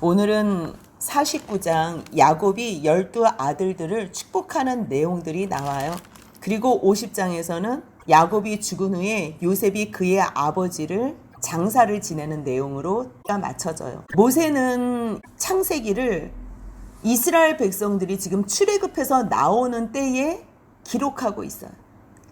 오늘은 49장 야곱이 12아들들을 축복하는 내용들이 나와요. 그리고 50장에서는 야곱이 죽은 후에 요셉이 그의 아버지를 장사를 지내는 내용으로 맞춰져요. 모세는 창세기를 이스라엘 백성들이 지금 출애굽해서 나오는 때에 기록하고 있어요.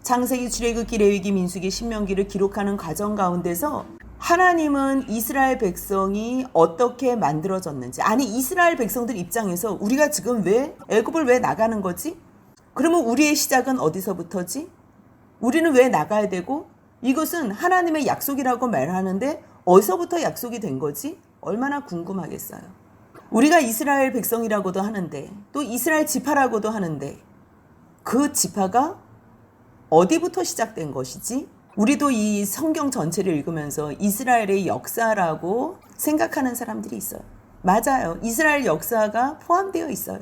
창세기, 출애굽기, 레위기, 민수기, 신명기를 기록하는 과정 가운데서 하나님은 이스라엘 백성이 어떻게 만들어졌는지, 아니 이스라엘 백성들 입장에서 우리가 지금 왜 애굽을 왜 나가는 거지? 그러면 우리의 시작은 어디서부터지? 우리는 왜 나가야 되고, 이것은 하나님의 약속이라고 말하는데 어디서부터 약속이 된 거지? 얼마나 궁금하겠어요. 우리가 이스라엘 백성이라고도 하는데, 또 이스라엘 지파라고도 하는데, 그 지파가 어디부터 시작된 것이지? 우리도 이 성경 전체를 읽으면서 이스라엘의 역사라고 생각하는 사람들이 있어요. 맞아요. 이스라엘 역사가 포함되어 있어요.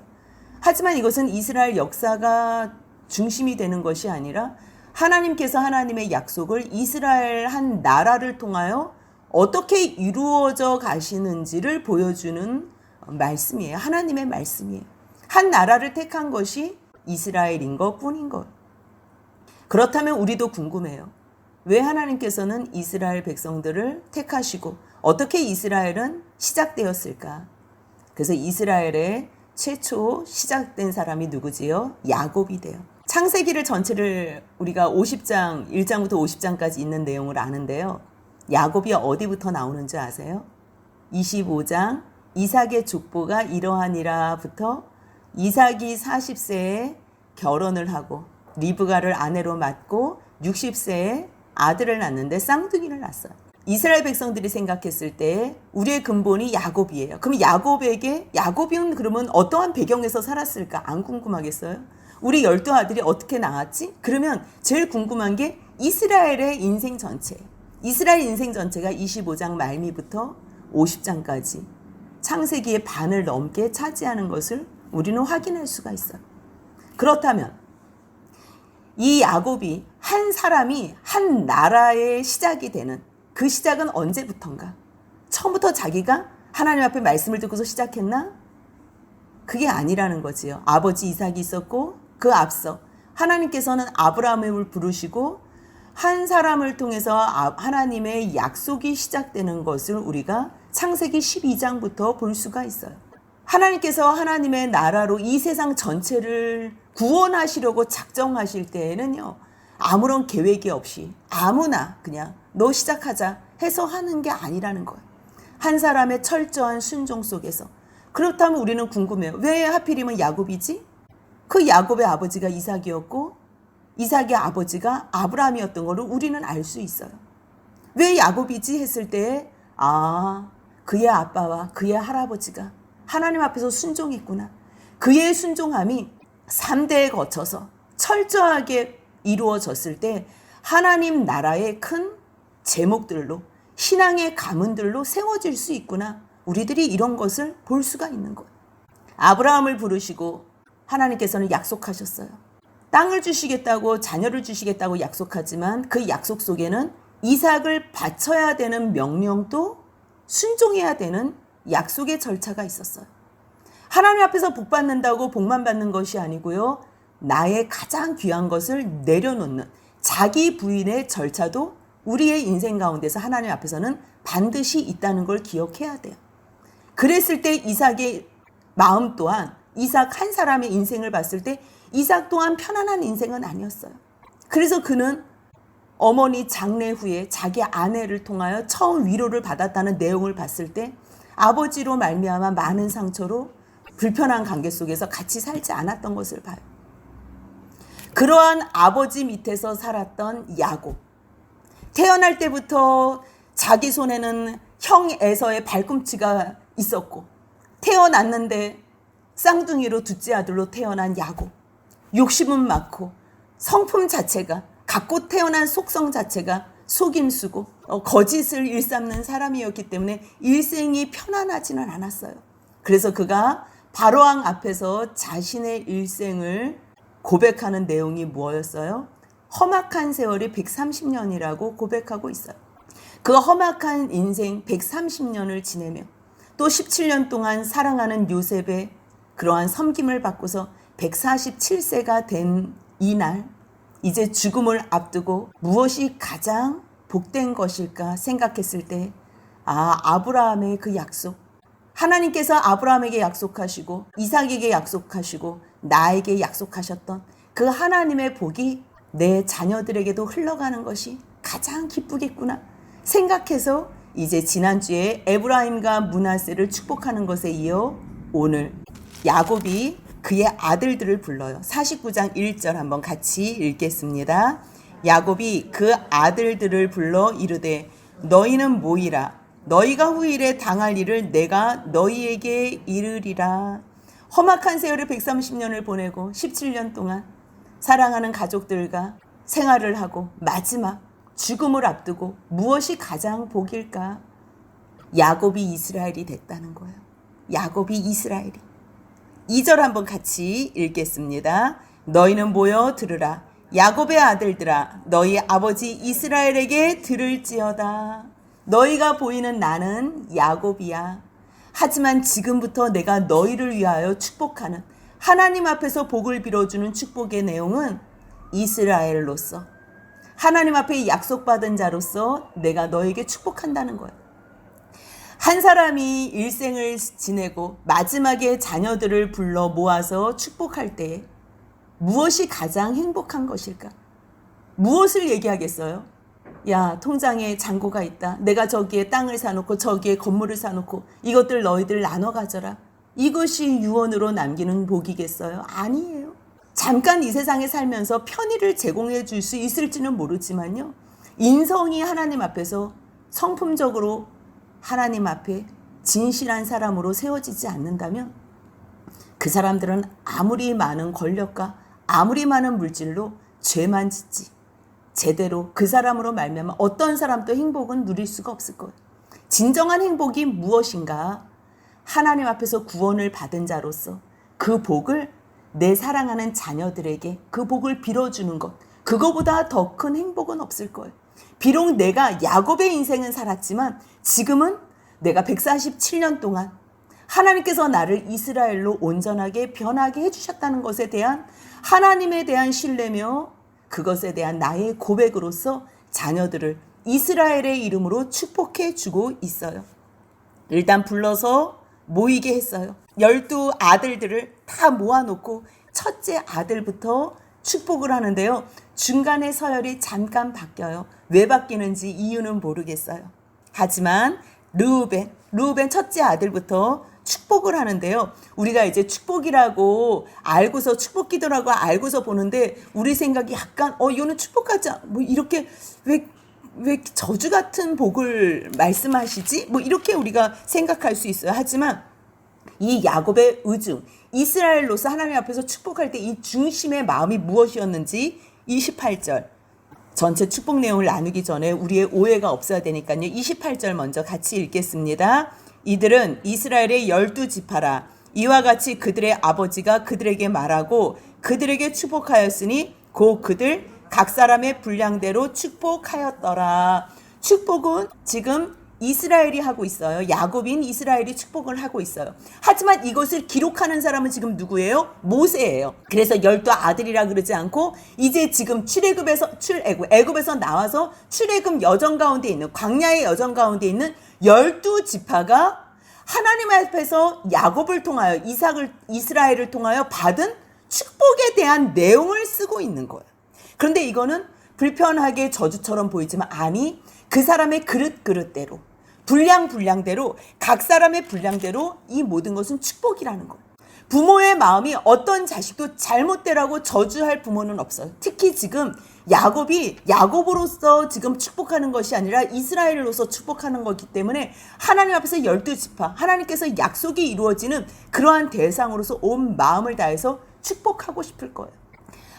하지만 이것은 이스라엘 역사가 중심이 되는 것이 아니라 하나님께서 하나님의 약속을 이스라엘 한 나라를 통하여 어떻게 이루어져 가시는지를 보여주는 말씀이에요. 하나님의 말씀이에요. 한 나라를 택한 것이 이스라엘인 것뿐인 것. 그렇다면 우리도 궁금해요. 왜 하나님께서는 이스라엘 백성들을 택하시고 어떻게 이스라엘은 시작되었을까? 그래서 이스라엘의 최초 시작된 사람이 누구지요? 야곱이 돼요. 창세기를 전체를 우리가 50장, 1장부터 50장까지 있는 내용을 아는데요. 야곱이 어디부터 나오는지 아세요? 25장 이삭의 족보가 이러하니라부터 이삭이 40세에 결혼을 하고 리브가를 아내로 맡고 60세에 아들을 낳는데 쌍둥이를 낳았어요. 이스라엘 백성들이 생각했을 때 우리의 근본이 야곱이에요. 그럼 야곱은 그러면 어떠한 배경에서 살았을까? 안 궁금하겠어요? 우리 12아들이 어떻게 나왔지? 그러면 제일 궁금한 게 이스라엘의 인생 전체. 이스라엘 인생 전체가 25장 말미부터 50장까지 창세기의 반을 넘게 차지하는 것을 우리는 확인할 수가 있어요. 그렇다면 이 야곱이 한 사람이 한 나라의 시작이 되는 그 시작은 언제부턴가? 처음부터 자기가 하나님 앞에 말씀을 듣고서 시작했나? 그게 아니라는 거지요. 아버지 이삭이 있었고 그 앞서 하나님께서는 아브라함을 부르시고 한 사람을 통해서 하나님의 약속이 시작되는 것을 우리가 창세기 12장부터 볼 수가 있어요. 하나님께서 하나님의 나라로 이 세상 전체를 구원하시려고 작정하실 때에는요, 아무런 계획이 없이 아무나 그냥 너 시작하자 해서 하는 게 아니라는 거예요. 한 사람의 철저한 순종 속에서. 그렇다면 우리는 궁금해요. 왜 하필이면 야곱이지? 그 야곱의 아버지가 이삭이었고 이삭의 아버지가 아브라함이었던 것을 우리는 알 수 있어요. 왜 야곱이지 했을 때 그의 아빠와 그의 할아버지가 하나님 앞에서 순종했구나. 그의 순종함이 3대에 거쳐서 철저하게 이루어졌을 때 하나님 나라의 큰 제목들로 신앙의 가문들로 세워질 수 있구나. 우리들이 이런 것을 볼 수가 있는 거예요. 아브라함을 부르시고 하나님께서는 약속하셨어요. 땅을 주시겠다고 자녀를 주시겠다고 약속하지만 그 약속 속에는 이삭을 바쳐야 되는 명령도 순종해야 되는 약속의 절차가 있었어요. 하나님 앞에서 복 받는다고 복만 받는 것이 아니고요. 나의 가장 귀한 것을 내려놓는 자기 부인의 절차도 우리의 인생 가운데서 하나님 앞에서는 반드시 있다는 걸 기억해야 돼요. 그랬을 때 이삭의 마음 또한 이삭 한 사람의 인생을 봤을 때 이삭 또한 편안한 인생은 아니었어요. 그래서 그는 어머니 장례 후에 자기 아내를 통하여 처음 위로를 받았다는 내용을 봤을 때 아버지로 말미암아 많은 상처로 불편한 관계 속에서 같이 살지 않았던 것을 봐요. 그러한 아버지 밑에서 살았던 야곱. 태어날 때부터 자기 손에는 형 에서의 발꿈치가 있었고 태어났는데 쌍둥이로 둘째 아들로 태어난 야곱. 욕심은 많고 성품 자체가 갖고 태어난 속성 자체가 속임수고 거짓을 일삼는 사람이었기 때문에 일생이 편안하지는 않았어요. 그래서 그가 바로왕 앞에서 자신의 일생을 고백하는 내용이 뭐였어요? 험악한 세월이 130년이라고 고백하고 있어요. 그 험악한 인생 130년을 지내며 또 17년 동안 사랑하는 요셉의 그러한 섬김을 받고서 147세가 된 이날, 이제 죽음을 앞두고 무엇이 가장 복된 것일까 생각했을 때, 아브라함의 그 약속, 하나님께서 아브라함에게 약속하시고 이삭에게 약속하시고 나에게 약속하셨던 그 하나님의 복이 내 자녀들에게도 흘러가는 것이 가장 기쁘겠구나 생각해서 이제 지난주에 에브라임과 므낫세를 축복하는 것에 이어 오늘 야곱이 그의 아들들을 불러요. 49장 1절 한번 같이 읽겠습니다. 야곱이 그 아들들을 불러 이르되 너희는 모이라. 너희가 후일에 당할 일을 내가 너희에게 이르리라. 험악한 세월을 130년을 보내고 17년 동안 사랑하는 가족들과 생활을 하고 마지막 죽음을 앞두고 무엇이 가장 복일까? 야곱이 이스라엘이 됐다는 거예요. 야곱이 이스라엘이. 2절 한번 같이 읽겠습니다. 너희는 모여 들으라. 야곱의 아들들아, 너희 아버지 이스라엘에게 들을지어다. 너희가 보이는 나는 야곱이야. 하지만 지금부터 내가 너희를 위하여 축복하는 하나님 앞에서 복을 빌어주는 축복의 내용은 이스라엘로서 하나님 앞에 약속받은 자로서 내가 너에게 축복한다는 거야. 한 사람이 일생을 지내고 마지막에 자녀들을 불러 모아서 축복할 때에 무엇이 가장 행복한 것일까? 무엇을 얘기하겠어요? 야, 통장에 잔고가 있다. 내가 저기에 땅을 사놓고 저기에 건물을 사놓고 이것들 너희들 나눠 가져라. 이것이 유언으로 남기는 복이겠어요? 아니에요. 잠깐 이 세상에 살면서 편의를 제공해 줄 수 있을지는 모르지만요. 인성이 하나님 앞에서 성품적으로 하나님 앞에 진실한 사람으로 세워지지 않는다면 그 사람들은 아무리 많은 권력과 아무리 많은 물질로 죄만 짓지 제대로 그 사람으로 말미암아 어떤 사람도 행복은 누릴 수가 없을 거예요. 진정한 행복이 무엇인가? 하나님 앞에서 구원을 받은 자로서 그 복을 내 사랑하는 자녀들에게 그 복을 빌어주는 것, 그거보다 더 큰 행복은 없을 거예요. 비록 내가 야곱의 인생은 살았지만 지금은 내가 147년 동안 하나님께서 나를 이스라엘로 온전하게 변하게 해주셨다는 것에 대한 하나님에 대한 신뢰며 그것에 대한 나의 고백으로서 자녀들을 이스라엘의 이름으로 축복해 주고 있어요. 일단 불러서 모이게 했어요. 12아들들을 다 모아놓고 첫째 아들부터 축복을 하는데요. 중간에 서열이 잠깐 바뀌어요. 왜 바뀌는지 이유는 모르겠어요. 하지만 르우벤 첫째 아들부터 축복을 하는데요. 우리가 이제 축복이라고 알고서 축복 기도라고 알고서 보는데 우리 생각이 약간 이거는 축복하자. 뭐 이렇게 왜 저주 같은 복을 말씀하시지? 뭐 이렇게 우리가 생각할 수 있어요. 하지만 이 야곱의 의중, 이스라엘로서 하나님 앞에서 축복할 때 이 중심의 마음이 무엇이었는지 28절 전체 축복 내용을 나누기 전에 우리의 오해가 없어야 되니까요. 28절 먼저 같이 읽겠습니다. 이들은 이스라엘의 12지파라. 이와 같이 그들의 아버지가 그들에게 말하고 그들에게 축복하였으니 곧 그들 각 사람의 분량대로 축복하였더라. 축복은 지금 이스라엘이 하고 있어요. 야곱인 이스라엘이 축복을 하고 있어요. 하지만 이것을 기록하는 사람은 지금 누구예요? 모세예요. 그래서 12아들이라 그러지 않고 이제 지금 애굽에서 나와서 출애굽 여정 가운데 있는 광야의 여정 가운데 있는 12지파가 하나님 앞에서 야곱을 통하여 이스라엘을 통하여 받은 축복에 대한 내용을 쓰고 있는 거예요. 그런데 이거는 불편하게 저주처럼 보이지만 아니, 그 사람의 그릇대로 분량대로 각 사람의 분량대로 이 모든 것은 축복이라는 거예요. 부모의 마음이 어떤 자식도 잘못되라고 저주할 부모는 없어요. 특히 지금 야곱이 야곱으로서 지금 축복하는 것이 아니라 이스라엘로서 축복하는 거기 때문에 하나님 앞에서 12지파 하나님께서 약속이 이루어지는 그러한 대상으로서 온 마음을 다해서 축복하고 싶을 거예요.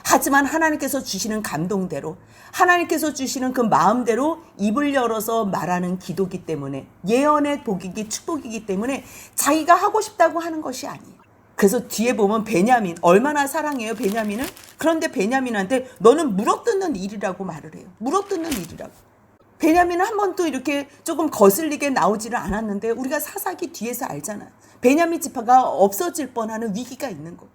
하지만 하나님께서 주시는 감동대로 하나님께서 주시는 그 마음대로 입을 열어서 말하는 기도기 때문에 예언의 복이기 축복이기 때문에 자기가 하고 싶다고 하는 것이 아니에요. 그래서 뒤에 보면 베냐민 얼마나 사랑해요 베냐민은. 그런데 베냐민한테 너는 물어뜯는 일이라고 말을 해요. 물어뜯는 일이라고. 베냐민은 한 번도 이렇게 조금 거슬리게 나오지를 않았는데 우리가 사사기 뒤에서 알잖아요. 베냐민 지파가 없어질 뻔하는 위기가 있는 거.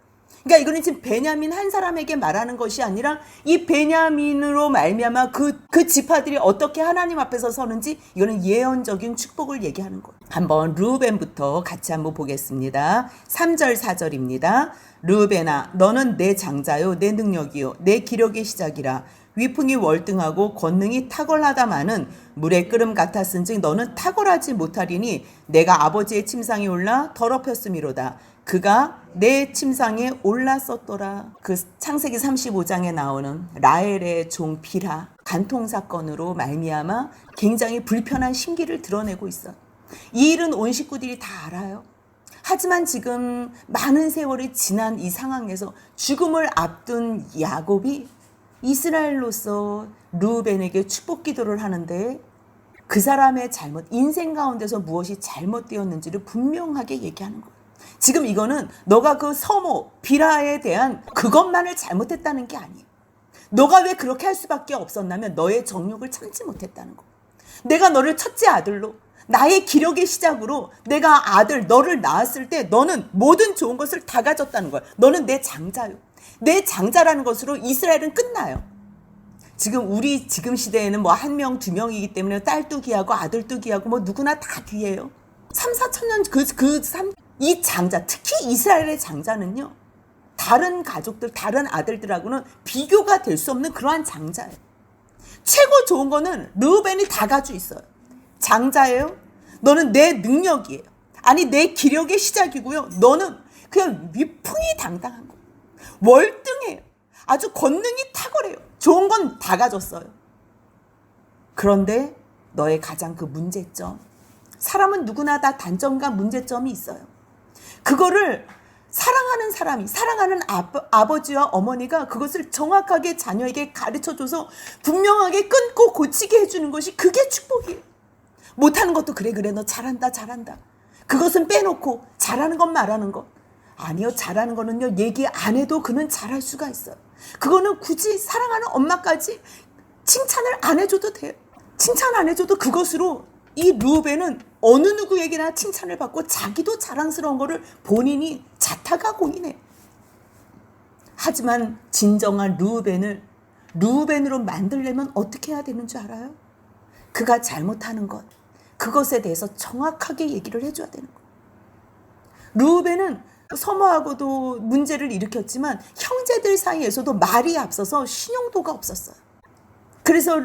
그러니까 이거는 지금 베냐민 한 사람에게 말하는 것이 아니라 이 베냐민으로 말미암아 그 지파들이 어떻게 하나님 앞에서 서는지 이거는 예언적인 축복을 얘기하는 거예요. 한번 르우벤부터 같이 한번 보겠습니다. 3절 4절입니다. 르우벤아 너는 내 장자요 내 능력이요 내 기력의 시작이라. 위풍이 월등하고 권능이 탁월하다마는 물의 끓음 같았은즉 너는 탁월하지 못하리니 내가 아버지의 침상에 올라 더럽혔음이로다. 그가 내 침상에 올랐었더라. 그 창세기 35장에 나오는 라헬의 종 빌하 간통 사건으로 말미암아 굉장히 불편한 심기를 드러내고 있어. 이 일은 온 식구들이 다 알아요. 하지만 지금 많은 세월이 지난 이 상황에서 죽음을 앞둔 야곱이 이스라엘로서 르우벤에게 축복 기도를 하는데 그 사람의 잘못, 인생 가운데서 무엇이 잘못되었는지를 분명하게 얘기하는 거예요. 지금 이거는 너가 그 서모 빌하에 대한 그것만을 잘못했다는 게 아니에요. 너가 왜 그렇게 할 수밖에 없었냐면 너의 정욕을 참지 못했다는 거. 내가 너를 첫째 아들로 나의 기력의 시작으로 내가 아들 너를 낳았을 때 너는 모든 좋은 것을 다 가졌다는 거야. 너는 내 장자요. 내 장자라는 것으로 이스라엘은 끝나요. 지금 시대에는 뭐 1명, 2명이기 때문에 딸도 귀하고 아들도 귀하고 뭐 누구나 다 귀해요. 3, 4천 년 이 장자, 특히 이스라엘의 장자는요. 다른 가족들, 다른 아들들하고는 비교가 될 수 없는 그러한 장자예요. 최고 좋은 거는 르우벤이 다 가지고 있어요. 장자예요. 너는 내 능력이에요. 아니 내 기력의 시작이고요. 너는 그냥 위풍이 당당한 거예요. 월등해요. 아주 권능이 탁월해요. 좋은 건 다 가졌어요. 그런데 너의 가장 그 문제점. 사람은 누구나 다 단점과 문제점이 있어요. 그거를 사랑하는 사람이, 사랑하는 아버지와 어머니가 그것을 정확하게 자녀에게 가르쳐줘서 분명하게 끊고 고치게 해주는 것이 그게 축복이에요. 못하는 것도 그래 너 잘한다. 그것은 빼놓고 잘하는 것 말하는 것. 아니요, 잘하는 거는요 얘기 안 해도 그는 잘할 수가 있어요. 그거는 굳이 사랑하는 엄마까지 칭찬을 안 해줘도 돼요. 칭찬 안 해줘도 그것으로 이 르우벤은 어느 누구에게나 칭찬을 받고 자기도 자랑스러운 거를 본인이 자타가 공인해요. 하지만 진정한 르우벤으로 만들려면 어떻게 해야 되는 줄 알아요? 그가 잘못하는 것, 그것에 대해서 정확하게 얘기를 해줘야 되는 거예요. 르우벤은 서모하고도 문제를 일으켰지만 형제들 사이에서도 말이 앞서서 신용도가 없었어요. 그래서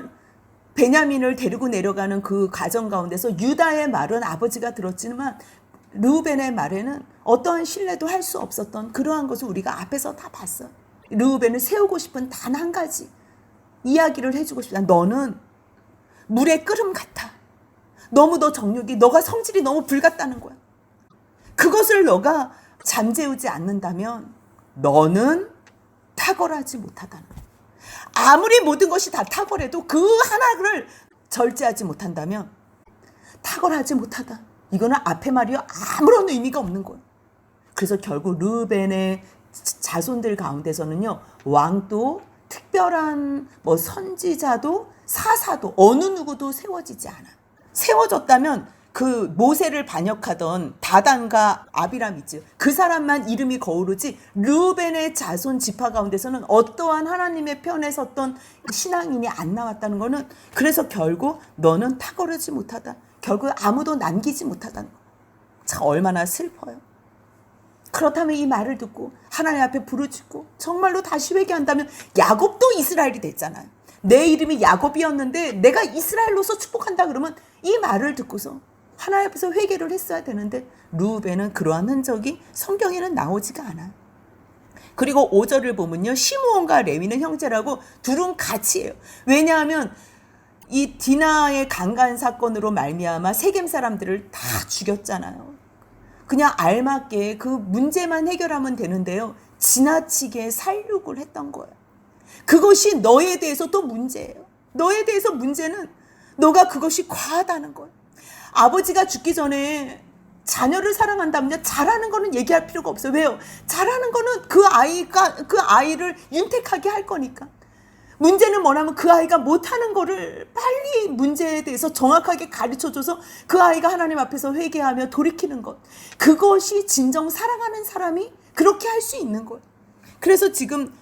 베냐민을 데리고 내려가는 그 과정 가운데서 유다의 말은 아버지가 들었지만 르우벤의 말에는 어떠한 신뢰도 할 수 없었던 그러한 것을 우리가 앞에서 다 봤어요. 르우벤을 세우고 싶은 단 한 가지 이야기를 해주고 싶다. 너는 물의 끓음 같아. 너무 너 정욕이, 너가 성질이 너무 불같다는 거야. 그것을 너가 잠재우지 않는다면 너는 탁월하지 못하다는 거야. 아무리 모든 것이 다 탁월해도 그 하나를 절제하지 못한다면 탁월하지 못하다. 이거는 앞에 말이 아무런 의미가 없는 거예요. 그래서 결국 르우벤의 자손들 가운데서는요. 왕도 특별한 뭐 선지자도 사사도 어느 누구도 세워지지 않아. 세워졌다면 그 모세를 반역하던 다단과 아비람 있지. 그 사람만 이름이 거오르지 르우벤의 자손 지파 가운데서는 어떠한 하나님의 편에 섰던 신앙인이 안 나왔다는 거는 그래서 결국 너는 탁월하지 못하다. 결국 아무도 남기지 못하다는 거. 참 얼마나 슬퍼요. 그렇다면 이 말을 듣고 하나님 앞에 부르짖고 정말로 다시 회개한다면 야곱도 이스라엘이 됐잖아요. 내 이름이 야곱이었는데 내가 이스라엘로서 축복한다 그러면 이 말을 듣고서 하나님 앞에서 회개를 했어야 되는데 르우벤은 그러한 흔적이 성경에는 나오지가 않아요. 그리고 5절을 보면요. 시므온과 레위는 형제라고 둘은 같이 해요. 왜냐하면 이 디나의 강간 사건으로 말미암아 세겜 사람들을 다 죽였잖아요. 그냥 알맞게 그 문제만 해결하면 되는데요. 지나치게 살육을 했던 거예요. 그것이 너에 대해서 또 문제예요. 너에 대해서 문제는 너가 그것이 과하다는 거예요. 아버지가 죽기 전에 자녀를 사랑한다면요. 잘하는 거는 얘기할 필요가 없어요. 왜요? 잘하는 거는 그 아이를 윤택하게 할 거니까. 문제는 뭐냐면 그 아이가 못하는 거를 빨리 문제에 대해서 정확하게 가르쳐줘서 그 아이가 하나님 앞에서 회개하며 돌이키는 것. 그것이 진정 사랑하는 사람이 그렇게 할 수 있는 거예요. 그래서 지금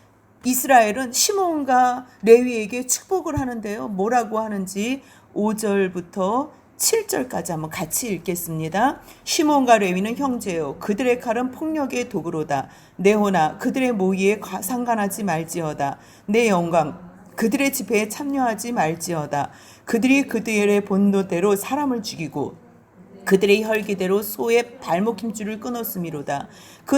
이스라엘은 시몬과 레위에게 축복을 하는데요. 뭐라고 하는지 5절부터 7절까지 한번 같이 읽겠습니다. 시몬과 레위는 형제요, 그들의 칼은 폭력의 도구로다. 내 호나 그들의 모의에 상관하지 말지어다. 내 영광 그들의 집회에 참여하지 말지어다. 그들이 그들의 본도대로 사람을 죽이고 그들의 혈기대로 소의 발목 힘줄을 끊었음이로다. 그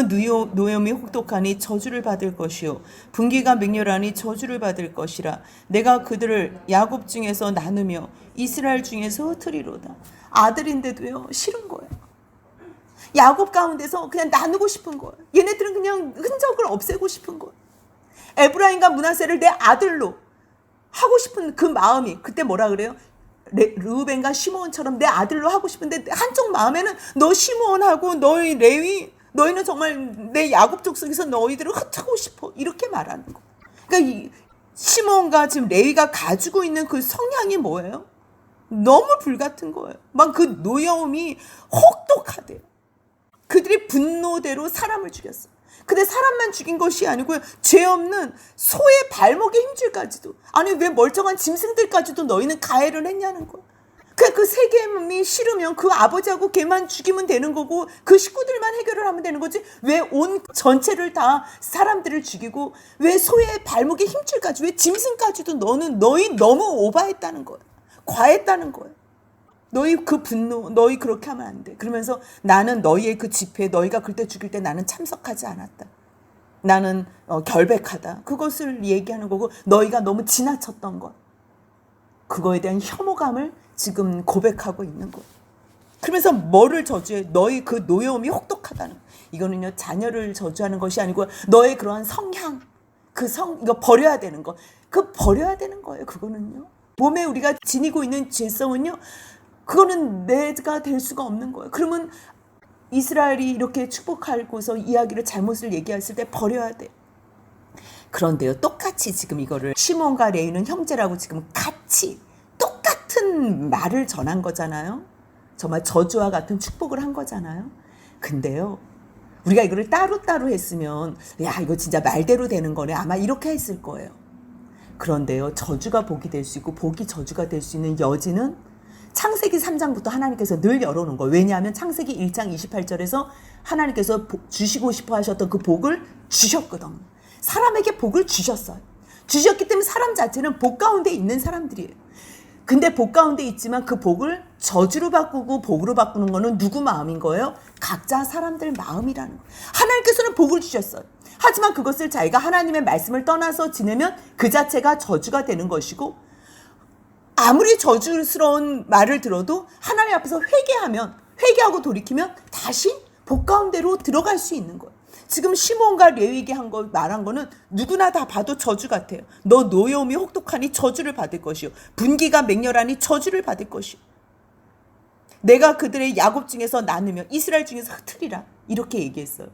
노염이 혹독하니 저주를 받을 것이요, 분기가 맹렬하니 저주를 받을 것이라. 내가 그들을 야곱 중에서 나누며 이스라엘 중에서 흩으리로다. 아들인데도요 싫은 거예요. 야곱 가운데서 그냥 나누고 싶은 거예요. 얘네들은 그냥 흔적을 없애고 싶은 거예요. 에브라임과 므낫세를 내 아들로 하고 싶은 그 마음이, 그때 뭐라 그래요? 르우벤과 시므온처럼 내 아들로 하고 싶은데 한쪽 마음에는 너 시므온하고 너희 레위, 너희는 정말 내 야곱 족속에서 너희들을 흩하고 싶어, 이렇게 말하는 거. 그러니까 이 시므온과 지금 레위가 가지고 있는 그 성향이 뭐예요? 너무 불같은 거예요. 막 그 노여움이 혹독하대요. 그들이 분노대로 사람을 죽였어. 근데 사람만 죽인 것이 아니고요, 죄 없는 소의 발목에 힘줄까지도, 아니 왜 멀쩡한 짐승들까지도 너희는 가해를 했냐는 거야. 그 세겜이 싫으면 그 아버지하고 걔만 죽이면 되는 거고 그 식구들만 해결을 하면 되는 거지, 왜 온 전체를 다 사람들을 죽이고 왜 소의 발목에 힘줄까지, 왜 짐승까지도 너희 너무 오바했다는 거야. 과했다는 거야. 너희 그 분노, 너희 그렇게 하면 안 돼. 그러면서 나는 너희의 그 집회에 너희가 그때 죽일 때 나는 참석하지 않았다. 나는 결백하다. 그것을 얘기하는 거고, 너희가 너무 지나쳤던 것, 그거에 대한 혐오감을 지금 고백하고 있는 거예요. 그러면서 뭐를 저주해? 너희 그 노여움이 혹독하다는 거예요. 이거는요, 자녀를 저주하는 것이 아니고 너의 그러한 성향, 이거 버려야 되는 거. 버려야 되는 거예요. 그거는요. 몸에 우리가 지니고 있는 죄성은요, 그거는 내가 될 수가 없는 거예요. 그러면 이스라엘이 이렇게 축복하고서 이야기를 잘못을 얘기했을 때 버려야 돼. 그런데요, 똑같이 지금 이거를 시몬과 레위는 형제라고 지금 같이 똑같은 말을 전한 거잖아요. 정말 저주와 같은 축복을 한 거잖아요. 근데요, 우리가 이거를 따로따로 했으면 야, 이거 진짜 말대로 되는 거네, 아마 이렇게 했을 거예요. 그런데요, 저주가 복이 될 수 있고 복이 저주가 될 수 있는 여지는 창세기 3장부터 하나님께서 늘 열어놓은 거예요. 왜냐하면 창세기 1장 28절에서 하나님께서 주시고 싶어 하셨던 그 복을 주셨거든요. 사람에게 복을 주셨어요. 주셨기 때문에 사람 자체는 복 가운데 있는 사람들이에요. 근데 복 가운데 있지만 그 복을 저주로 바꾸고 복으로 바꾸는 거는 누구 마음인 거예요? 각자 사람들 마음이라는 거예요. 하나님께서는 복을 주셨어요. 하지만 그것을 자기가 하나님의 말씀을 떠나서 지내면 그 자체가 저주가 되는 것이고, 아무리 저주스러운 말을 들어도 하나님 앞에서 회개하고 돌이키면 다시 복 가운데로 들어갈 수 있는 거예요. 지금 시몬과 레위에게 말한 거는 누구나 다 봐도 저주 같아요. 너 노여움이 혹독하니 저주를 받을 것이요, 분기가 맹렬하니 저주를 받을 것이요, 내가 그들의 야곱 중에서 나누며 이스라엘 중에서 흩으리라, 이렇게 얘기했어요.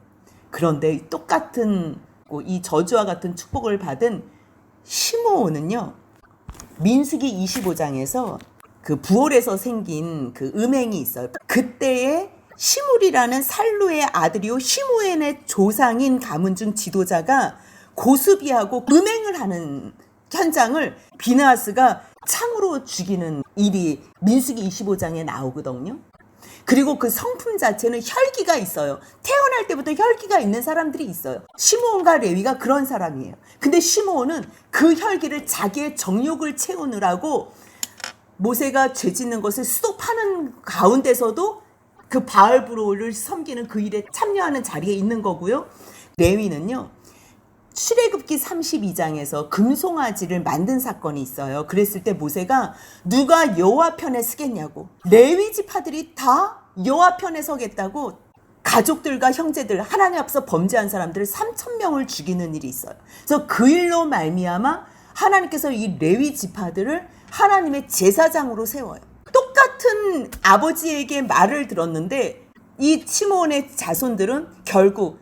그런데 똑같은 이 저주와 같은 축복을 받은 시므온은요, 민수기 25장에서 그 부올에서 생긴 그 음행이 있어요. 그때에 시므리라는 살루의 아들이요, 시므엔의 조상인 가문 중 지도자가 고수비하고 음행을 하는 현장을 비느하스가 창으로 죽이는 일이 민수기 25장에 나오거든요. 그리고 그 성품 자체는 혈기가 있어요. 태어날 때부터 혈기가 있는 사람들이 있어요. 시므온과 레위가 그런 사람이에요. 근데 시므온은 그 혈기를 자기의 정욕을 채우느라고 모세가 죄 짓는 것을 스톱하는 가운데서도 그 바알브로를 섬기는 그 일에 참여하는 자리에 있는 거고요. 레위는요, 출애굽기 32장에서 금송아지를 만든 사건이 있어요. 그랬을 때 모세가 누가 여호와 편에 서겠냐고, 레위 지파들이 다 여호와 편에 서겠다고 가족들과 형제들, 하나님 앞에서 범죄한 사람들을 3,000명을 죽이는 일이 있어요. 그래서 그 일로 말미암아 하나님께서 이 레위 지파들을 하나님의 제사장으로 세워요. 똑같은 아버지에게 말을 들었는데 이 시므온의 자손들은 결국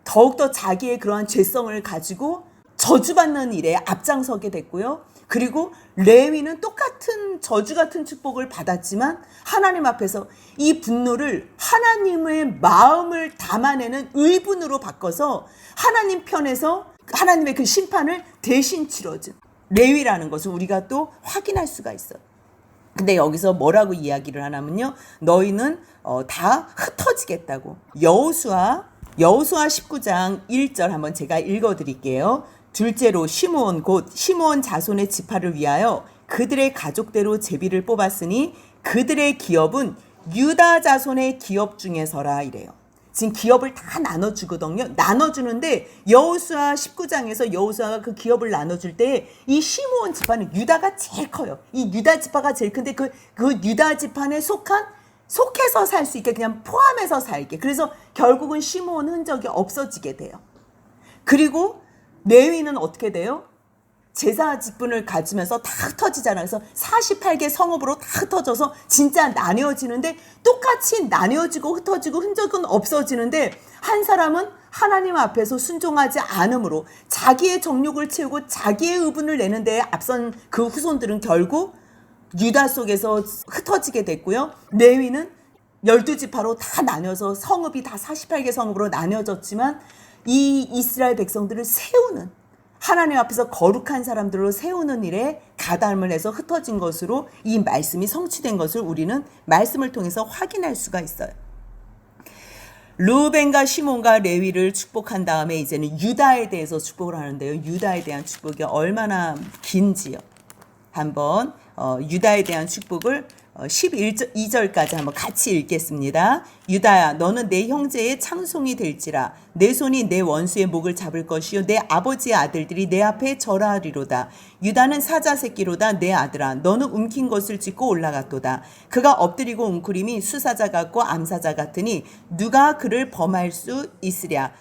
더욱더 자기의 그러한 죄성을 가지고 저주받는 일에 앞장서게 됐고요. 그리고 레위는 똑같은 저주 같은 축복을 받았지만 하나님 앞에서 이 분노를 하나님의 마음을 담아내는 의분으로 바꿔서 하나님 편에서 하나님의 그 심판을 대신 치러준 레위라는 것을 우리가 또 확인할 수가 있어요. 근데 여기서 뭐라고 이야기를 하냐면요. 너희는 다 흩어지겠다고. 여호수아 19장 1절 한번 제가 읽어드릴게요. 둘째로 시므온 곧 시므온 자손의 지파를 위하여 그들의 가족대로 제비를 뽑았으니 그들의 기업은 유다 자손의 기업 중에서라 이래요. 지금 기업을 다 나눠주거든요. 나눠주는데 여호수아 19장에서 여호수아가 그 기업을 나눠줄 때 이 시므온 지파는 유다가 제일 커요. 이 유다 지파가 제일 큰데 그 유다 지파에 속해서 살 수 있게 그냥 포함해서 살게. 그래서 결국은 시므온 흔적이 없어지게 돼요. 그리고 레위는 어떻게 돼요? 제사 직분을 가지면서 다 흩어지잖아요. 그래서 48개 성읍으로 다 흩어져서 진짜 나뉘어지는데 똑같이 나뉘어지고 흩어지고 흔적은 없어지는데 한 사람은 하나님 앞에서 순종하지 않으므로 자기의 정욕을 채우고 자기의 의분을 내는 데에 앞선 그 후손들은 결국 유다 속에서 흩어지게 됐고요. 레위는 12지파로 다 나뉘어서 성읍이 다 48개 성읍으로 나뉘어졌지만 이 이스라엘 백성들을 세우는 하나님 앞에서 거룩한 사람들로 세우는 일에 가담을 해서 흩어진 것으로 이 말씀이 성취된 것을 우리는 말씀을 통해서 확인할 수가 있어요. 르우벤과 시몬과 레위를 축복한 다음에 이제는 유다에 대해서 축복을 하는데요. 유다에 대한 축복이 얼마나 긴지요. 한번 유다에 대한 축복을 12절까지 한번 같이 읽겠습니다. 유다야 너는 내 형제의 창송이 될지라 내 손이 내 원수의 목을 잡을 것이요 내 아버지의 아들들이 내 앞에 절하리로다. 유다는 사자 새끼로다. 내 아들아 너는 움킨 것을 짚고 올라갔도다. 그가 엎드리고 웅크림이 수사자 같고 암사자 같으니 누가 그를 범할 수 있으랴.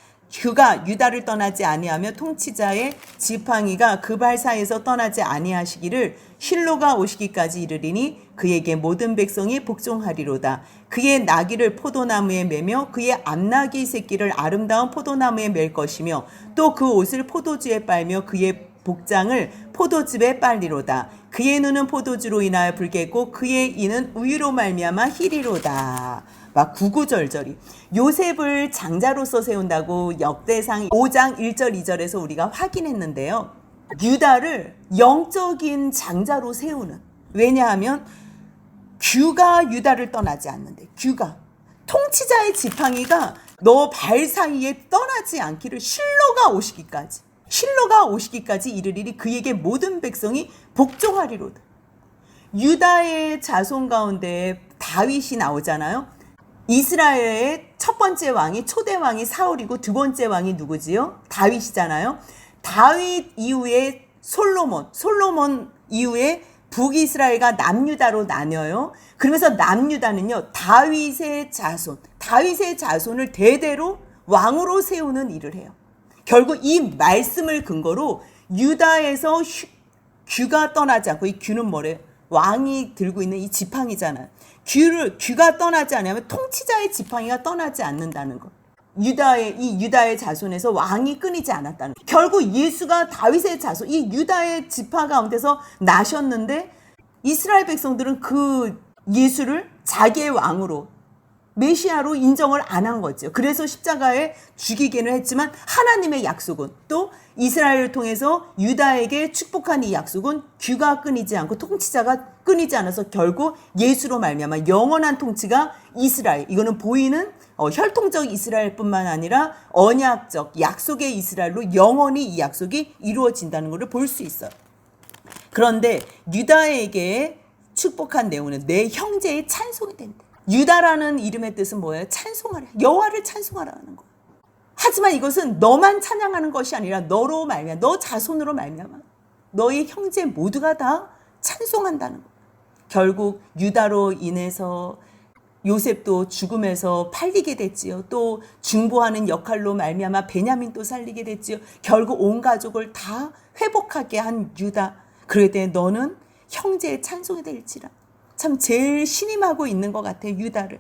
그가 유다를 떠나지 아니하며 통치자의 지팡이가 그 발사에서 떠나지 아니하시기를 실로가 오시기까지 이르리니 그에게 모든 백성이 복종하리로다. 그의 나귀를 포도나무에 매며 그의 암나귀 새끼를 아름다운 포도나무에 맬 것이며 또 그 옷을 포도주에 빨며 그의 복장을 포도즙에 빨리로다. 그의 눈은 포도주로 인하여 붉겠고 그의 이는 우유로 말미암아 희리로다. 막 구구절절이 요셉을 장자로서 세운다고 역대상 5장 1절 2절에서 우리가 확인했는데요. 유다를 영적인 장자로 세우는, 왜냐하면 규가 유다를 떠나지 않는데, 규가 통치자의 지팡이가 너 발 사이에 떠나지 않기를 실로가 오시기까지 이르리니 그에게 모든 백성이 복종하리로다. 유다의 자손 가운데 다윗이 나오잖아요. 이스라엘의 첫 번째 왕이 초대 왕이 사울이고 두 번째 왕이 누구지요? 다윗이잖아요. 다윗 이후에 솔로몬 이후에 북이스라엘과 남유다로 나뉘어요. 그러면서 남유다는요 다윗의 자손을 대대로 왕으로 세우는 일을 해요. 결국 이 말씀을 근거로 유다에서 규가 떠나지 않고, 이 규는 뭐래요? 왕이 들고 있는 이 지팡이잖아요. 규가 떠나지 않으면 통치자의 지팡이가 떠나지 않는다는 것. 유다의 자손에서 왕이 끊이지 않았다는 것. 결국 예수가 다윗의 자손, 이 유다의 지파 가운데서 나셨는데 이스라엘 백성들은 그 예수를 자기의 왕으로, 메시아로 인정을 안 한 거죠. 그래서 십자가에 죽이기는 했지만 하나님의 약속은, 또 이스라엘을 통해서 유다에게 축복한 이 약속은 규가 끊이지 않고 통치자가 끊이지 않아서 결국 예수로 말미암아 영원한 통치가 이스라엘, 이거는 보이는 혈통적 이스라엘뿐만 아니라 언약적 약속의 이스라엘로 영원히 이 약속이 이루어진다는 것을 볼 수 있어요. 그런데 유다에게 축복한 내용은 내 형제의 찬송이 된다. 유다라는 이름의 뜻은 뭐예요? 찬송하라. 여호와를 찬송하라는 거예요. 하지만 이것은 너만 찬양하는 것이 아니라 너로 말미암아, 너 자손으로 말미암아 너의 형제 모두가 다 찬송한다는 거예요. 결국 유다로 인해서 요셉도 죽음에서 팔리게 됐지요. 또 중보하는 역할로 말미암아 베냐민도 살리게 됐지요. 결국 온 가족을 다 회복하게 한 유다. 그럴 때 너는 형제의 찬송이 될지라. 참 제일 신임하고 있는 것 같아요, 유다를.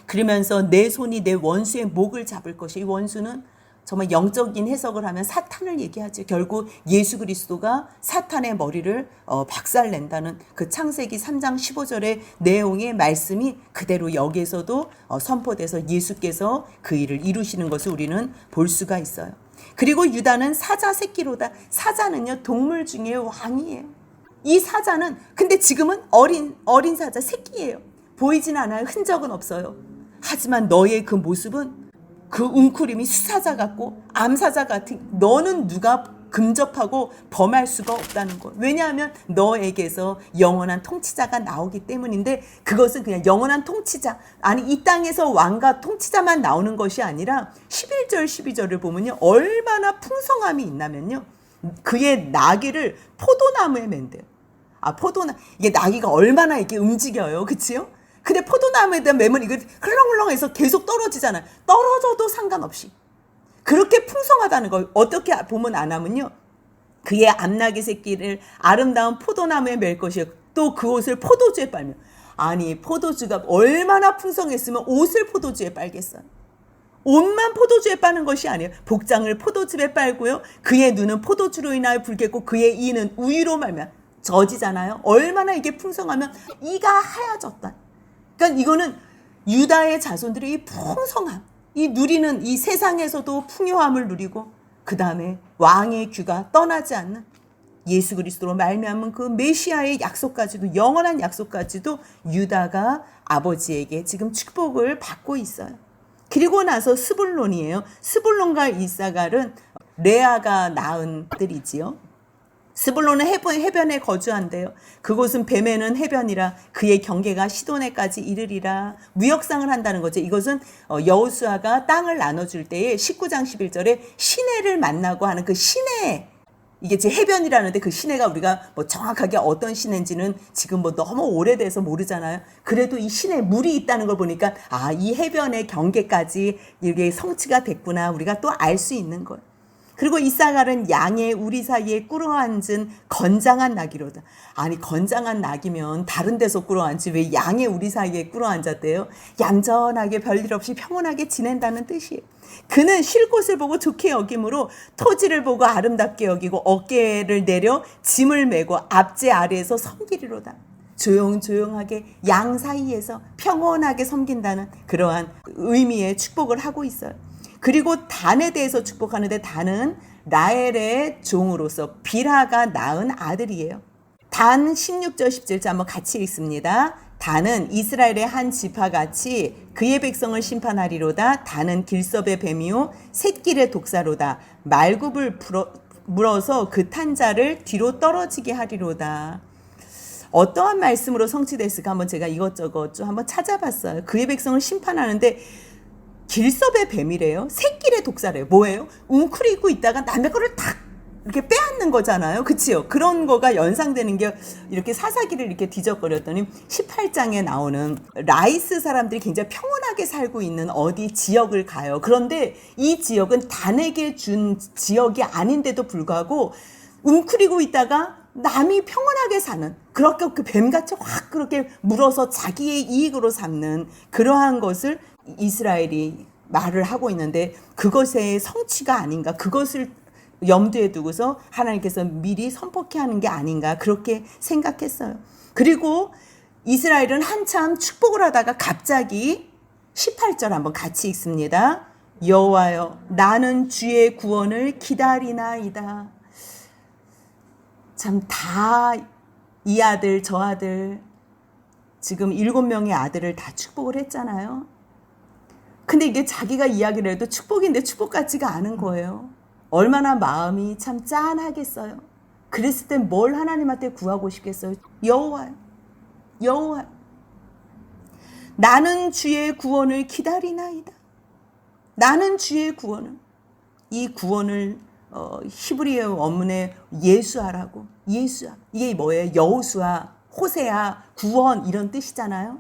그러면서 내 손이 내 원수의 목을 잡을 것이, 이 원수는 정말 영적인 해석을 하면 사탄을 얘기하죠. 결국 예수 그리스도가 사탄의 머리를 박살낸다는 그 창세기 3장 15절의 내용의 말씀이 그대로 여기에서도 선포돼서 예수께서 그 일을 이루시는 것을 우리는 볼 수가 있어요. 그리고 유다는 사자 새끼로다. 사자는요, 동물 중에 왕이에요. 이 사자는 근데 지금은 어린 사자 새끼예요. 보이진 않아요. 흔적은 없어요. 하지만 너의 그 모습은 그 웅크림이 수사자 같고 암사자 같은, 너는 누가 근접하고 범할 수가 없다는 것. 왜냐하면 너에게서 영원한 통치자가 나오기 때문인데, 그것은 그냥 영원한 통치자, 아니 이 땅에서 왕과 통치자만 나오는 것이 아니라 11절 12절을 보면요, 얼마나 풍성함이 있냐면요, 그의 나귀를 포도나무에 맨대요. 이게 나귀가 얼마나 이렇게 움직여요, 그치요? 근데 포도나무에다 매면 이거 흘렁흘렁해서 계속 떨어지잖아요. 떨어져도 상관없이. 그렇게 풍성하다는 걸 어떻게 보면 아냐면요, 그의 암나귀 새끼를 아름다운 포도나무에 맬 것이요, 또 그 옷을 포도주에 빨며. 아니 포도주가 얼마나 풍성했으면 옷을 포도주에 빨겠어요. 옷만 포도주에 빠는 것이 아니에요. 복장을 포도주에 빨고요, 그의 눈은 포도주로 인하여 붉겠고 그의 이는 우유로 말면 젖이잖아요. 얼마나 이게 풍성하면 이가 하얘졌다. 그러니까 이거는 유다의 자손들이 이 풍성함, 이 누리는 이 세상에서도 풍요함을 누리고, 그 다음에 왕의 귀가 떠나지 않는 예수 그리스도로 말미암은 그 메시아의 약속까지도, 영원한 약속까지도 유다가 아버지에게 지금 축복을 받고 있어요. 그리고 나서 스불론이에요. 스불론과 이사갈은 레아가 낳은 아들이지요. 스불론은 해변에 거주한대요. 그곳은 뱀에는 해변이라 그의 경계가 시도네까지 이르리라. 무역상을 한다는 거죠. 이것은 여호수아가 땅을 나눠줄 때에 19장 11절에 시내를 만나고 하는 그 시내, 이게 제 해변이라는데 그 시내가 우리가 뭐 정확하게 어떤 시내인지는 지금 뭐 너무 오래돼서 모르잖아요. 그래도 이 시내에 물이 있다는 걸 보니까 이 해변의 경계까지 이게 성취가 됐구나, 우리가 또 알 수 있는 거예요. 그리고 이사갈은 양의 우리 사이에 꿇어앉은 건장한 나귀로다. 아니 건장한 나귀면 다른 데서 꿇어앉지 왜 양의 우리 사이에 꿇어앉았대요? 얌전하게 별일 없이 평온하게 지낸다는 뜻이에요. 그는 쉴 곳을 보고 좋게 여김으로 토지를 보고 아름답게 여기고 어깨를 내려 짐을 메고 앞제 아래에서 섬기리로다. 조용조용하게 양 사이에서 평온하게 섬긴다는 그러한 의미의 축복을 하고 있어요. 그리고 단에 대해서 축복하는데, 단은 라헬의 종으로서 빌하가 낳은 아들이에요. 단 16절 17절 한번 같이 읽습니다. 단은 이스라엘의 한 지파같이 그의 백성을 심판하리로다. 단은 길섭의 뱀이요 샛길의 독사로다. 말굽을 물어서 그 탄자를 뒤로 떨어지게 하리로다. 어떠한 말씀으로 성취됐을까 한번 제가 이것저것 좀 한번 찾아봤어요. 그의 백성을 심판하는데 길섭의 뱀이래요. 샛길의 독사래요. 뭐예요? 웅크리고 있다가 남의 거를 탁 이렇게 빼앗는 거잖아요. 그치요? 그런 거가 연상되는 게, 이렇게 사사기를 이렇게 뒤적거렸더니 18장에 나오는 라이스 사람들이 굉장히 평온하게 살고 있는 어디 지역을 가요. 그런데 이 지역은 단에게 준 지역이 아닌데도 불구하고 웅크리고 있다가 남이 평온하게 사는, 그렇게 그 뱀같이 확 그렇게 물어서 자기의 이익으로 삼는 그러한 것을 이스라엘이 말을 하고 있는데, 그것의 성취가 아닌가, 그것을 염두에 두고서 하나님께서 미리 선포케 하는 게 아닌가, 그렇게 생각했어요. 그리고 이스라엘은 한참 축복을 하다가 갑자기 18절 한번 같이 읽습니다. 여호와여 나는 주의 구원을 기다리나이다. 참 다 이 아들 저 아들 지금 7명의 아들을 다 축복을 했잖아요. 근데 이게 자기가 이야기를 해도 축복인데 축복 같지가 않은 거예요. 얼마나 마음이 참 짠하겠어요. 그랬을 땐 뭘 하나님한테 구하고 싶겠어요? 여호와요, 여호와요, 나는 주의 구원을 기다리나이다. 나는 주의 구원을, 이 구원을 히브리어 원문에 예수아라고, 예수아, 이게 뭐예요? 여호수아, 호세아, 구원 이런 뜻이잖아요.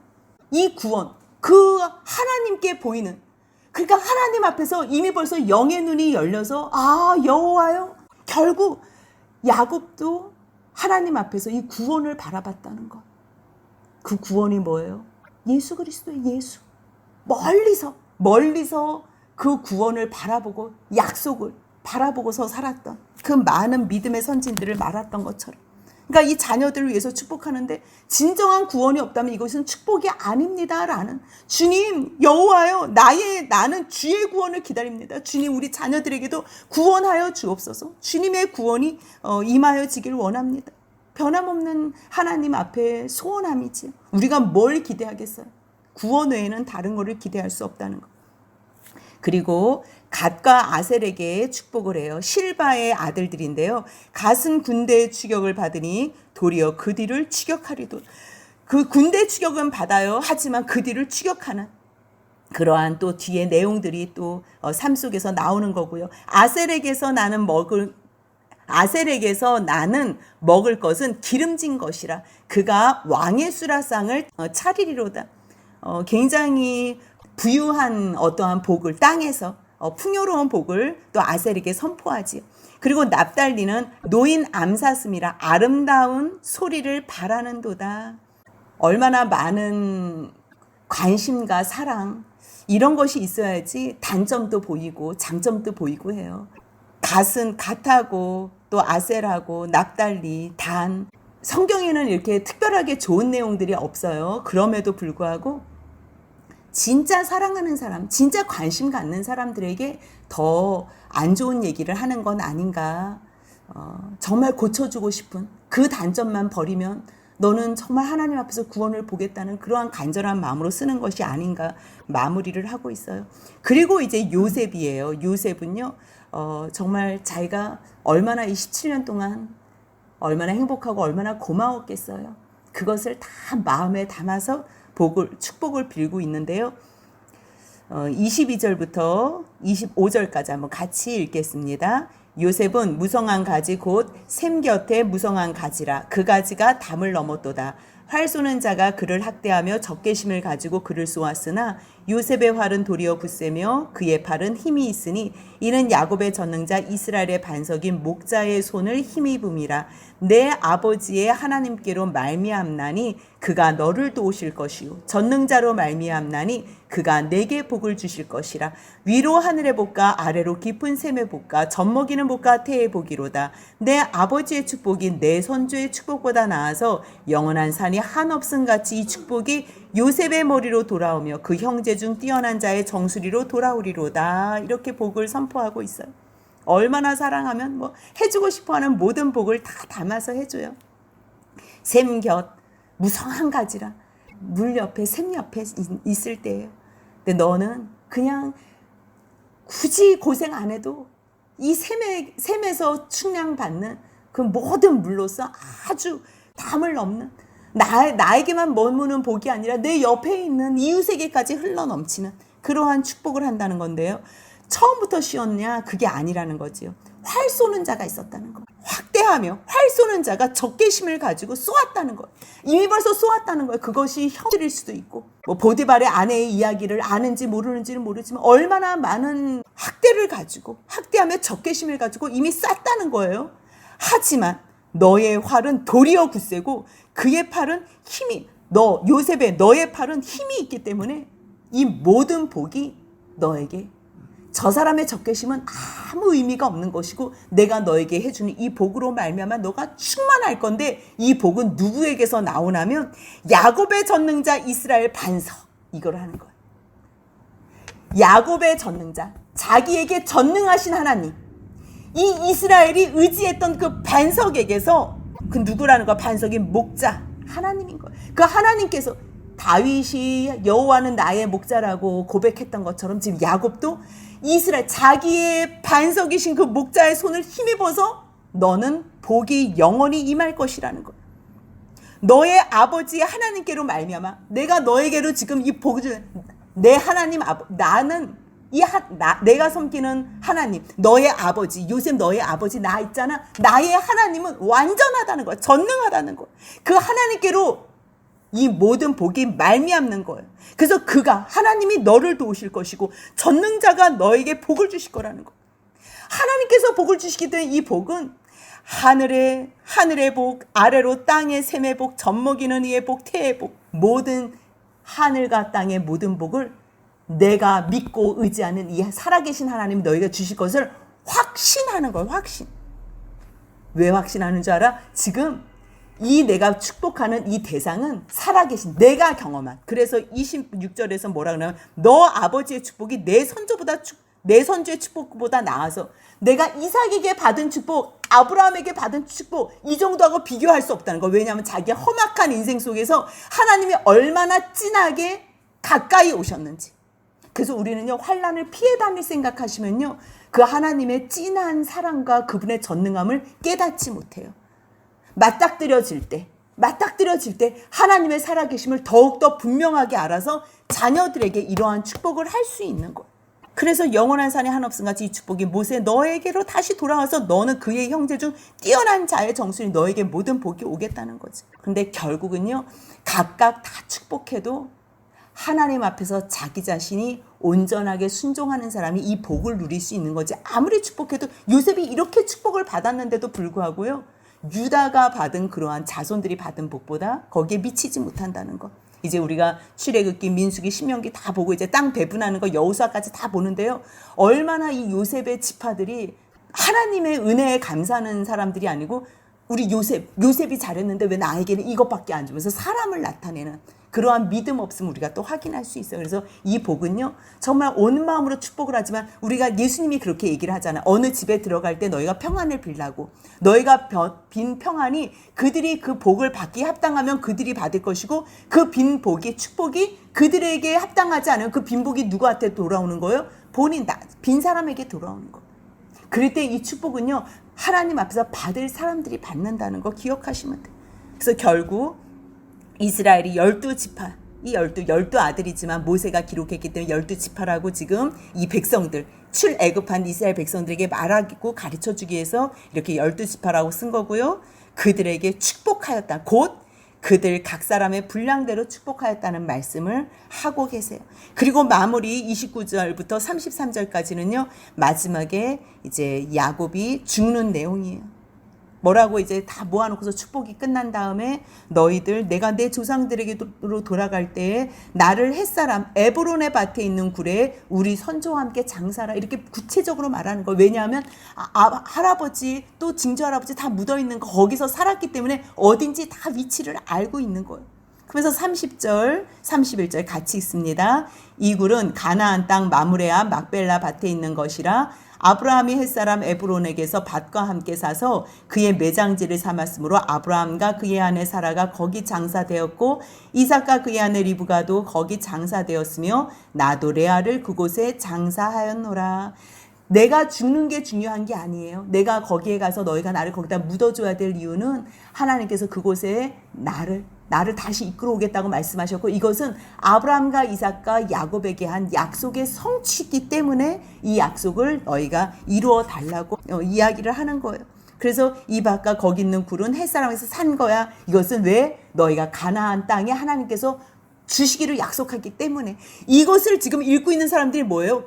이 구원, 그 하나님께 보이는, 그러니까 하나님 앞에서 이미 벌써 영의 눈이 열려서 여호와요. 결국 야곱도 하나님 앞에서 이 구원을 바라봤다는 것. 그 구원이 뭐예요? 예수 그리스도의 예수. 멀리서 그 구원을 바라보고 약속을 바라보고서 살았던 그 많은 믿음의 선진들을 말았던 것처럼, 그러니까 이 자녀들을 위해서 축복하는데 진정한 구원이 없다면 이것은 축복이 아닙니다라는, 주님 여호와여 나는 주의 구원을 기다립니다. 주님 우리 자녀들에게도 구원하여 주옵소서. 주님의 구원이 임하여지길 원합니다. 변함없는 하나님 앞에 소원함이지요. 우리가 뭘 기대하겠어요? 구원 외에는 다른 것을 기대할 수 없다는 것. 그리고 갓과 아셀에게 축복을 해요. 실바의 아들들인데요. 갓은 군대의 추격을 받으니 도리어 그 뒤를 추격하리도. 그 군대 추격은 받아요. 하지만 그 뒤를 추격하는 그러한 또 뒤에 내용들이 또 삶 속에서 나오는 거고요. 아셀에게서 나는 먹을 것은 기름진 것이라. 그가 왕의 수라상을 차리리로다. 굉장히 부유한 어떠한 복을, 땅에서 풍요로운 복을 또 아셀에게 선포하지요. 그리고 납달리는 노인 암사슴이라 아름다운 소리를 바라는도다. 얼마나 많은 관심과 사랑, 이런 것이 있어야지 단점도 보이고 장점도 보이고 해요. 갓하고 또 아셀하고 납달리, 단, 성경에는 이렇게 특별하게 좋은 내용들이 없어요. 그럼에도 불구하고 진짜 사랑하는 사람, 진짜 관심 갖는 사람들에게 더 안 좋은 얘기를 하는 건 아닌가. 정말 고쳐주고 싶은 그 단점만 버리면 너는 정말 하나님 앞에서 구원을 보겠다는 그러한 간절한 마음으로 쓰는 것이 아닌가 마무리를 하고 있어요. 그리고 이제 요셉이에요. 요셉은요, 정말 자기가 얼마나 이 17년 동안 얼마나 행복하고 얼마나 고마웠겠어요. 그것을 다 마음에 담아서 축복을 빌고 있는데요. 22절부터 25절까지 한번 같이 읽겠습니다. 요셉은 무성한 가지 곧 샘 곁에 무성한 가지라. 그 가지가 담을 넘었도다. 활 쏘는 자가 그를 학대하며 적개심을 가지고 그를 쏘았으나 요셉의 활은 도리어 굳세며 그의 팔은 힘이 있으니 이는 야곱의 전능자 이스라엘의 반석인 목자의 손을 힘입음이라. 내 아버지의 하나님께로 말미암나니 그가 너를 도우실 것이요 전능자로 말미암나니 그가 내게 복을 주실 것이라. 위로 하늘의 복과 아래로 깊은 샘의 복과 젖먹이는 복과 태의 복이로다. 내 아버지의 축복이 내 선조의 축복보다 나아서 영원한 산이 한없음 같이 이 축복이 요셉의 머리로 돌아오며 그 형제 중 뛰어난 자의 정수리로 돌아오리로다. 이렇게 복을 선포하고 있어요. 얼마나 사랑하면 해주고 싶어하는 모든 복을 다 담아서 해줘요. 샘 곁 무성한 가지라. 물 옆에 샘 옆에 있을 때예요. 근데 너는 그냥 굳이 고생 안 해도 이 샘에서 축량받는 그 모든 물로서 아주 담을 넘는, 나에게만 머무는 복이 아니라 내 옆에 있는 이웃에게까지 흘러넘치는 그러한 축복을 한다는 건데요. 처음부터 쉬웠냐? 그게 아니라는 거지요. 활 쏘는 자가 있었다는 거. 확대하며 활 쏘는 자가 적개심을 가지고 쏘았다는 거예요. 이미 벌써 쏘았다는 거예요. 그것이 형들일 수도 있고, 보디발의 아내의 이야기를 아는지 모르는지는 모르지만 얼마나 많은 학대를 가지고, 학대하며 적개심을 가지고 이미 쐈다는 거예요. 하지만 너의 활은 도리어 굳세고 그의 팔은 요셉의 너의 팔은 힘이 있기 때문에 이 모든 복이 너에게, 저 사람의 적개심은 아무 의미가 없는 것이고 내가 너에게 해주는 이 복으로 말미암아 너가 충만할 건데, 이 복은 누구에게서 나오냐면 야곱의 전능자 이스라엘 반석, 이걸 하는 거예요. 야곱의 전능자, 자기에게 전능하신 하나님, 이 이스라엘이 의지했던 그 반석에게서, 그 누구라는 거야? 반석인 목자 하나님인 거예요. 그 하나님께서 다윗이 여호와는 나의 목자라고 고백했던 것처럼 지금 야곱도 이스라엘 자기의 반석이신 그 목자의 손을 힘입어서 너는 복이 영원히 임할 것이라는 거예요. 너의 아버지 하나님께로 말미암아 내가 너에게로 지금 이 복을, 내 하나님 나는 내가 섬기는 하나님, 너의 아버지, 요셉 너의 아버지 나 있잖아. 나의 하나님은 완전하다는 거야. 전능하다는 거야. 그 하나님께로 이 모든 복이 말미암는 거예요. 그래서 하나님이 너를 도우실 것이고 전능자가 너에게 복을 주실 거라는 거예요. 하나님께서 복을 주시기 때문에 이 복은 하늘의 복, 아래로 땅의 샘의 복, 젖먹이는 이의 복, 태의 복, 모든 하늘과 땅의 모든 복을 내가 믿고 의지하는 이 살아계신 하나님 너희가 주실 것을 확신하는 거예요. 확신. 왜 확신하는 줄 알아? 지금 이 내가 축복하는 이 대상은 살아계신 내가 경험한. 그래서 26절에서 뭐라 그러냐면 너 아버지의 축복이 내 선조의 축복보다 나아서 내가 이삭에게 받은 축복, 아브라함에게 받은 축복 이 정도하고 비교할 수 없다는 거. 왜냐하면 자기의 험악한 인생 속에서 하나님이 얼마나 진하게 가까이 오셨는지. 그래서 우리는요, 환난을 피해 다닐 생각하시면요, 그 하나님의 진한 사랑과 그분의 전능함을 깨닫지 못해요. 맞닥뜨려질 때 하나님의 살아계심을 더욱더 분명하게 알아서 자녀들에게 이러한 축복을 할 수 있는 거예요. 그래서 영원한 산에 한없음 같이 이 축복이 모세 너에게로 다시 돌아와서 너는 그의 형제 중 뛰어난 자의 정순이 너에게 모든 복이 오겠다는 거지. 근데 결국은요, 각각 다 축복해도 하나님 앞에서 자기 자신이 온전하게 순종하는 사람이 이 복을 누릴 수 있는 거지. 아무리 축복해도 요셉이 이렇게 축복을 받았는데도 불구하고요, 유다가 받은 그러한 자손들이 받은 복보다 거기에 미치지 못한다는 거. 이제 우리가 출애굽기, 민수기, 신명기 다 보고 이제 땅 배분하는 거 여호수아까지 다 보는데요. 얼마나 이 요셉의 지파들이 하나님의 은혜에 감사하는 사람들이 아니고 우리 요셉이 잘했는데 왜 나에게는 이것밖에 안 주면서 사람을 나타내는 그러한 믿음 없음 우리가 또 확인할 수 있어요. 그래서 이 복은요, 정말 온 마음으로 축복을 하지만 우리가 예수님이 그렇게 얘기를 하잖아요. 어느 집에 들어갈 때 너희가 평안을 빌라고. 너희가 빈 평안이 그들이 그 복을 받기에 합당하면 그들이 받을 것이고 그 빈 복이, 축복이 그들에게 합당하지 않으면 그 빈 복이 누구한테 돌아오는 거예요? 빈 사람에게 돌아오는 거예요. 그럴 때 이 축복은요, 하나님 앞에서 받을 사람들이 받는다는 거 기억하시면 돼요. 그래서 결국 이스라엘이 12지파, 이 12 아들이지만 모세가 기록했기 때문에 12지파라고 지금 이 백성들, 출애굽한 이스라엘 백성들에게 말하고 가르쳐주기 위해서 이렇게 12지파라고 쓴 거고요. 그들에게 축복하였다. 곧 그들 각 사람의 분량대로 축복하였다는 말씀을 하고 계세요. 그리고 마무리 29절부터 33절까지는요, 마지막에 이제 야곱이 죽는 내용이에요. 뭐라고 이제 다 모아놓고서 축복이 끝난 다음에 너희들 내가 내 조상들에게로 돌아갈 때에 나를 햇사람 에브론의 밭에 있는 굴에 우리 선조와 함께 장사라 이렇게 구체적으로 말하는 거예요. 왜냐하면 할아버지 또 증조할아버지 다 묻어있는 거 거기서 살았기 때문에 어딘지 다 위치를 알고 있는 거예요. 그래서 30절 31절 같이 읽습니다. 이 굴은 가나안 땅 마므레아 막벨라 밭에 있는 것이라 아브라함이 햇사람 에브론에게서 밭과 함께 사서 그의 매장지를 삼았으므로 아브라함과 그의 아내 사라가 거기 장사되었고 이삭과 그의 아내 리브가도 거기 장사되었으며 나도 레아를 그곳에 장사하였노라. 내가 죽는 게 중요한 게 아니에요. 내가 거기에 가서 너희가 나를 거기다 묻어줘야 될 이유는 하나님께서 그곳에 나를 다시 이끌어오겠다고 말씀하셨고 이것은 아브라함과 이삭과 야곱에게 한 약속의 성취이기 때문에 이 약속을 너희가 이루어 달라고 이야기를 하는 거예요. 그래서 이 밭과 거기 있는 굴은 햇사람에서 산 거야. 이것은 왜? 너희가 가나안 땅에 하나님께서 주시기를 약속하기 때문에. 이것을 지금 읽고 있는 사람들이 뭐예요?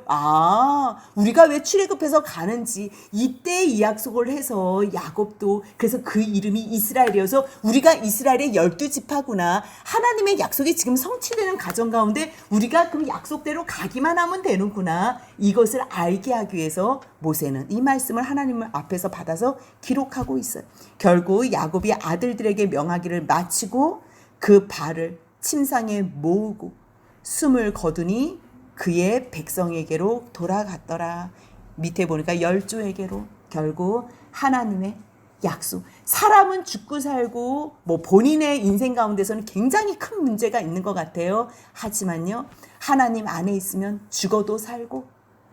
우리가 왜 출애굽해서 가는지 이때 이 약속을 해서 야곱도 그래서 그 이름이 이스라엘이어서 우리가 이스라엘의 12지파구나. 하나님의 약속이 지금 성취되는 가정 가운데 우리가 그 약속대로 가기만 하면 되는구나. 이것을 알게 하기 위해서 모세는 이 말씀을 하나님 앞에서 받아서 기록하고 있어요. 결국 야곱이 아들들에게 명하기를 마치고 그 발을 침상에 모으고 숨을 거두니 그의 백성에게로 돌아갔더라. 밑에 보니까 10조에게로. 결국 하나님의 약속. 사람은 죽고 살고 본인의 인생 가운데서는 굉장히 큰 문제가 있는 것 같아요. 하지만요, 하나님 안에 있으면 죽어도 살고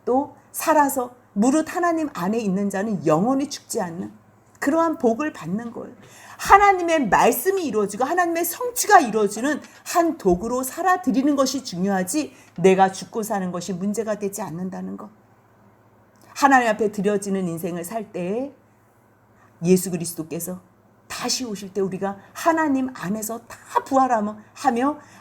또 살아서 무릇 하나님 안에 있는 자는 영원히 죽지 않는 그러한 복을 받는 거예요. 하나님의 말씀이 이루어지고 하나님의 성취가 이루어지는 한 도구로 살아드리는 것이 중요하지 내가 죽고 사는 것이 문제가 되지 않는다는 것. 하나님 앞에 드려지는 인생을 살 때에 예수 그리스도께서 다시 오실 때 우리가 하나님 안에서 다 부활하며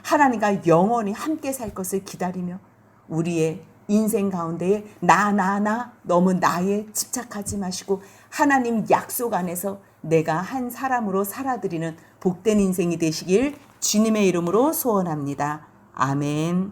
하나님과 영원히 함께 살 것을 기다리며 우리의 인생 가운데에 나 너무 나에 집착하지 마시고 하나님 약속 안에서 내가 한 사람으로 살아드리는 복된 인생이 되시길 주님의 이름으로 소원합니다. 아멘.